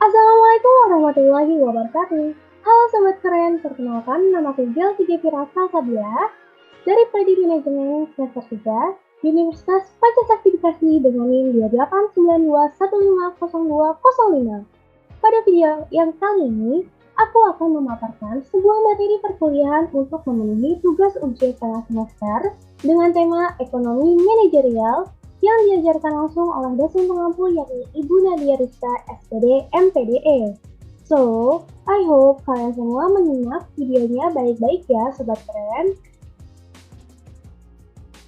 Assalamualaikum warahmatullahi wabarakatuh. Halo Sobat Keren, perkenalkan namaku Gel Rasa Sabila dari Prodi Manajemen semester 3 Universitas Pancasakti Bekasi dengan NIM 2892150205. Pada video yang kali ini, aku akan memaparkan sebuah materi perkuliahan untuk memenuhi tugas ujian tengah semester dengan tema ekonomi manajerial yang diajarkan langsung oleh dosen pengampu yakni Ibu Nadia Rizka SPD MPDE. So, I hope kalian semua menyimak videonya baik-baik ya Sobat Keren.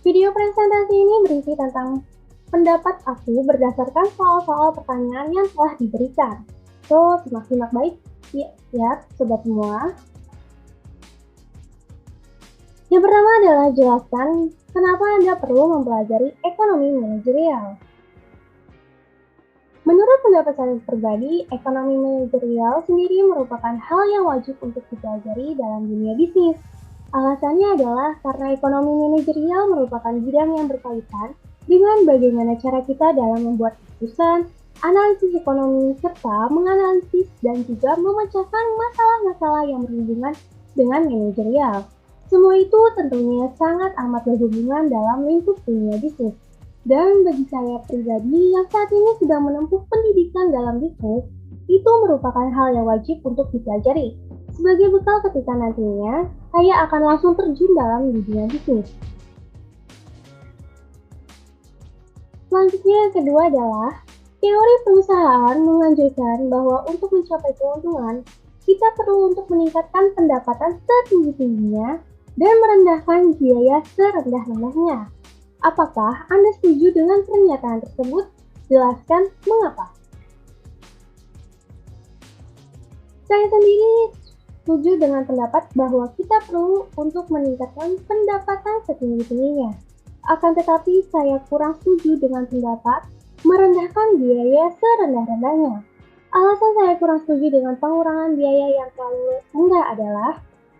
Video presentasi ini berisi tentang pendapat aku berdasarkan soal-soal pertanyaan yang telah diberikan. So, simak-simak baik ya Sobat semua. Yang pertama adalah jelaskan kenapa Anda perlu mempelajari ekonomi manajerial. Menurut pendapat saya pribadi, ekonomi manajerial sendiri merupakan hal yang wajib untuk dipelajari dalam dunia bisnis. Alasannya adalah karena ekonomi manajerial merupakan bidang yang berkaitan dengan bagaimana cara kita dalam membuat keputusan, analisis ekonomi, serta menganalisis dan juga memecahkan masalah-masalah yang berhubungan dengan manajerial. Semua itu tentunya sangat amat berhubungan dalam lingkup dunia bisnis. Dan bagi saya pribadi yang saat ini sedang menempuh pendidikan dalam bisnis, itu merupakan hal yang wajib untuk dipelajari. Sebagai bekal ketika nantinya, saya akan langsung terjun dalam dunia bisnis. Selanjutnya yang kedua adalah, teori perusahaan menganjurkan bahwa untuk mencapai keuntungan, kita perlu untuk meningkatkan pendapatan setinggi-tingginya dan merendahkan biaya serendah-rendahnya. Apakah Anda setuju dengan pernyataan tersebut? Jelaskan mengapa. Saya sendiri setuju dengan pendapat bahwa kita perlu untuk meningkatkan pendapatan setinggi-tingginya. Akan tetapi saya kurang setuju dengan pendapat merendahkan biaya serendah-rendahnya. Alasan saya kurang setuju dengan pengurangan biaya yang terlalu rendah adalah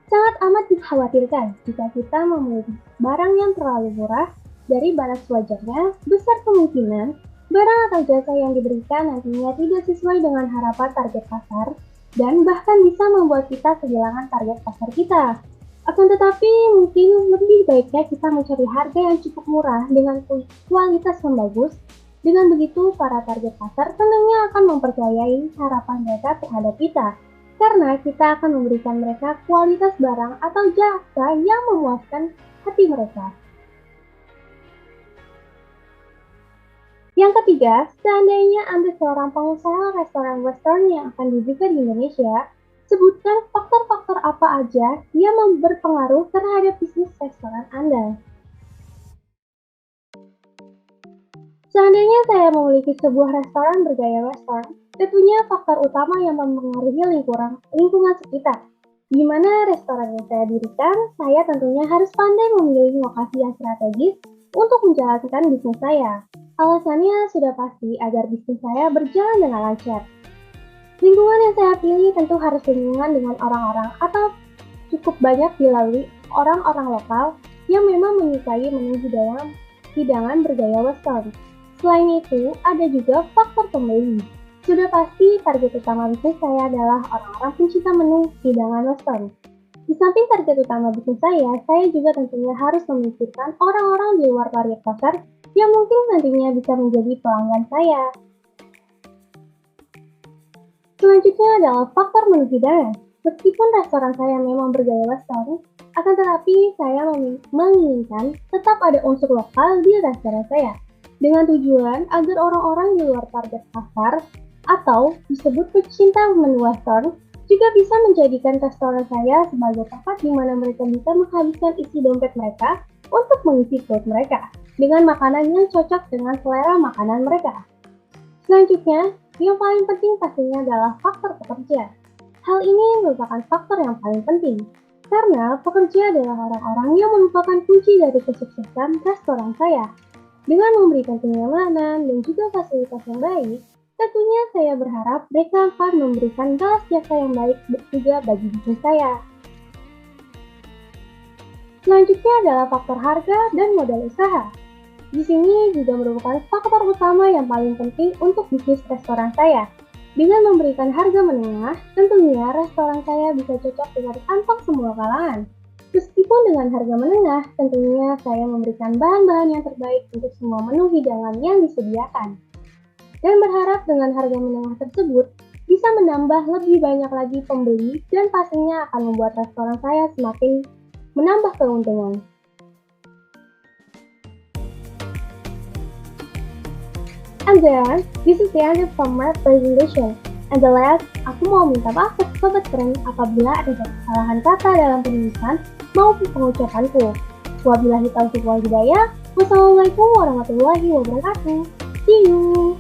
sangat amat dikhawatirkan jika kita membeli barang yang terlalu murah dari batas wajarnya, besar kemungkinan barang atau jasa yang diberikan nantinya tidak sesuai dengan harapan target pasar dan bahkan bisa membuat kita kehilangan target pasar kita. Akan tetapi mungkin lebih baiknya kita mencari harga yang cukup murah dengan kualitas yang bagus. Dengan begitu, para target pasar tentunya akan mempercayai harapan mereka terhadap kita. Karena kita akan memberikan mereka kualitas barang atau jasa yang memuaskan hati mereka. Yang ketiga, seandainya Anda seorang pengusaha restoran western yang akan dibuka di Indonesia, sebutkan faktor-faktor apa aja yang berpengaruh terhadap bisnis restoran Anda. Seandainya saya memiliki sebuah restoran bergaya western, tentunya faktor utama yang mempengaruhi lingkungan sekitar. Di mana restoran yang saya dirikan, saya tentunya harus pandai memilih lokasi yang strategis untuk menjalankan bisnis saya. Alasannya sudah pasti agar bisnis saya berjalan dengan lancar. Lingkungan yang saya pilih tentu harus lingkungan dengan orang-orang atau cukup banyak dilalui orang-orang lokal yang memang menyukai menu hidangan bergaya western. Selain itu, ada juga faktor pembeli. Sudah pasti target utama bisnis saya adalah orang-orang pencinta menu hidangan western. Di samping target utama bisnis saya juga tentunya harus memikirkan orang-orang di luar target pasar yang mungkin nantinya bisa menjadi pelanggan saya. Selanjutnya adalah faktor menu hidangan. Meskipun restoran saya memang bergaya western, akan tetapi saya menginginkan tetap ada unsur lokal di restoran saya. Dengan tujuan agar orang-orang di luar target pasar atau disebut pecinta menu western juga bisa menjadikan restoran saya sebagai tempat di mana mereka bisa menghabiskan isi dompet mereka untuk mengisi perut mereka dengan makanan yang cocok dengan selera makanan mereka. Selanjutnya, yang paling penting pastinya adalah faktor pekerja. Hal ini merupakan faktor yang paling penting karena pekerja adalah orang-orang yang merupakan kunci dari kesuksesan restoran saya. Dengan memberikan kenyamanan dan juga fasilitas yang baik, tentunya saya berharap mereka akan memberikan balas jasa yang baik juga bagi bisnis saya. Selanjutnya adalah faktor harga dan modal usaha. Di sini juga merupakan faktor utama yang paling penting untuk bisnis restoran saya. Dengan memberikan harga menengah, tentunya restoran saya bisa cocok dengan kantong semua kalangan. Meskipun dengan harga menengah, tentunya saya memberikan bahan-bahan yang terbaik untuk semua menu hidangan yang disediakan. Dan berharap dengan harga menengah tersebut bisa menambah lebih banyak lagi pembeli dan pastinya akan membuat restoran saya semakin menambah keuntungan. And then, this is the end of my presentation. And the last, aku mau minta maaf ke sobat keren apabila ada kesalahan kata dalam penulisan maupun pengucapanku. Wabillahi taufiq wal hidayah. Wassalamualaikum warahmatullahi wabarakatuh. See you.